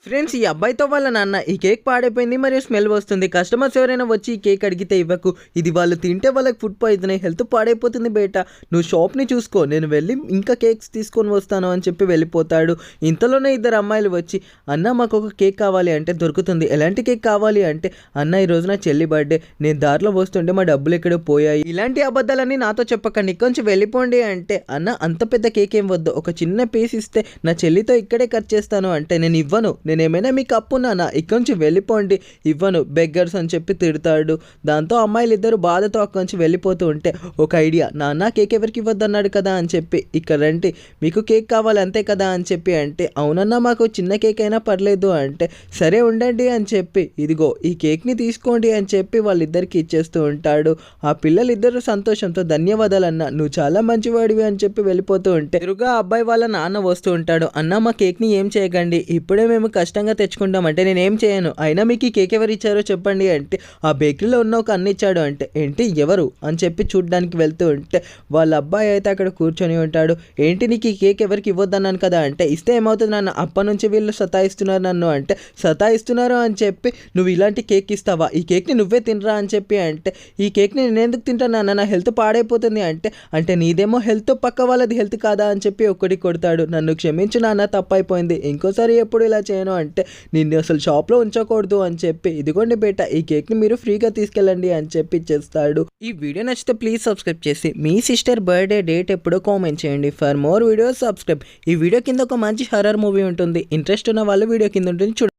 Friends, ఈ అబ్బాయితో వాళ్ళ నాన్న ఈ కేక్ పాడైపోయింది మరియు స్మెల్ వస్తుంది. కస్టమర్స్ ఎవరైనా వచ్చి ఈ కేక్ అడిగితే ఇవ్వకు, ఇది వాళ్ళు తింటే వాళ్ళకి ఫుడ్ పాయిజన్ అయ్యి హెల్త్ పాడైపోతుంది బేటా, నువ్వు షాప్ని చూసుకో, నేను వెళ్ళి ఇంకా కేక్స్ తీసుకొని వస్తాను అని చెప్పి వెళ్ళిపోతాడు. ఇంతలోనే ఇద్దరు అమ్మాయిలు వచ్చి, అన్న మాకు ఒక కేక్ కావాలి అంటే దొరుకుతుంది. ఎలాంటి కేక్ కావాలి అంటే, అన్న ఈరోజు నా చెల్లి బర్త్డే, నేను దారిలో వస్తుంటే మా డబ్బులు ఎక్కడో పోయాయి, ఇలాంటి అబద్ధాలన్నీ నాతో చెప్పకండి, కొంచెం వెళ్ళిపోండి అంటే, అన్న అంత పెద్ద కేక్ ఏం వద్దు, ఒక చిన్న పీస్ ఇస్తే నా చెల్లితో ఇక్కడే కట్ చేస్తాను అంటే, నేను ఇవ్వను, నేనేమైనా మీకు అప్పున్నానా, ఇక్కడి నుంచి వెళ్ళిపోండి, ఇవ్వను, బెగ్గర్స్ అని చెప్పి తిడతాడు. దాంతో అమ్మాయిలు ఇద్దరు బాధతో అక్కడి నుంచి వెళ్ళిపోతూ ఉంటే ఒక ఐడియా, నాన్న కేక్ ఎవరికి ఇవ్వద్దు అన్నాడు కదా అని చెప్పి, ఇక్కడ రండి మీకు కేక్ కావాలి అంతే కదా అని చెప్పి అంటే, అవునన్నా మాకు చిన్న కేక్ అయినా పర్లేదు అంటే, సరే ఉండండి అని చెప్పి, ఇదిగో ఈ కేక్ని తీసుకోండి అని చెప్పి వాళ్ళిద్దరికి ఇచ్చేస్తూ ఉంటాడు. ఆ పిల్లలిద్దరూ సంతోషంతో ధన్యవాదాలన్నా, నువ్వు చాలా మంచివాడివి అని చెప్పి వెళ్ళిపోతూ ఉంటే ఎదురుగా అబ్బాయి వాళ్ళ నాన్న వస్తూ ఉంటాడు. అన్న మా కేక్ని ఏం చేయకండి, ఇప్పుడే మేము కష్టంగా తెచ్చుకుంటాం అంటే, నేనేం చేయను, అయినా మీకు ఈ కేక్ ఎవరు ఇచ్చారో చెప్పండి అంటే, ఆ బేకరీలో ఉన్న ఒక అన్న ఇచ్చాడు అంటే, ఏంటి ఎవరు అని చెప్పి చూడడానికి వెళ్తూ ఉంటే వాళ్ళ అబ్బాయి అయితే అక్కడ కూర్చొని ఉంటాడు. ఏంటి నీకు ఈ కేక్ ఎవరికి ఇవ్వద్దన్నాను కదా అంటే, ఇస్తే ఏమవుతుంది నాన్న, అప్పటి నుంచి వీళ్ళు సతాయిస్తున్నారు నన్ను అంటే, సతాయిస్తున్నారు అని చెప్పి నువ్వు ఇలాంటి కేక్ ఇస్తావా, ఈ కేక్ని నువ్వే తినరా అని చెప్పి అంటే, ఈ కేక్ని నేను ఎందుకు తింటాను నాన్న, నా హెల్త్ పాడైపోతుంది అంటే, అంటే నీదేమో హెల్త్ పక్క వాళ్ళది హెల్త్ కాదా అని చెప్పి ఒక్కటి కొడతాడు. నన్ను క్షమించు నాన్న, తప్పైపోయింది, ఇంకోసారి ఎప్పుడు ఇలా చేయను అంటే, నిన్ను అసలు షాప్లో ఉంచకూడదు అని చెప్పి, ఇదిగోండి బేటా ఈ కేక్ని మీరు ఫ్రీగా తీసుకెళ్ళండి అని చెప్పి చేస్తాడు. ఈ వీడియో నచ్చితే ప్లీజ్ సబ్స్క్రైబ్ చేసి మీ సిస్టర్ బర్త్డే డేట్ ఎప్పుడో కామెంట్ చేయండి. For more videos subscribe. ఈ వీడియో కింద ఒక మంచి హర్రర్ మూవీ ఉంటుంది, ఇంట్రెస్ట్ ఉన్న వాళ్ళు వీడియో కింద ఉంటుంది చూడండి.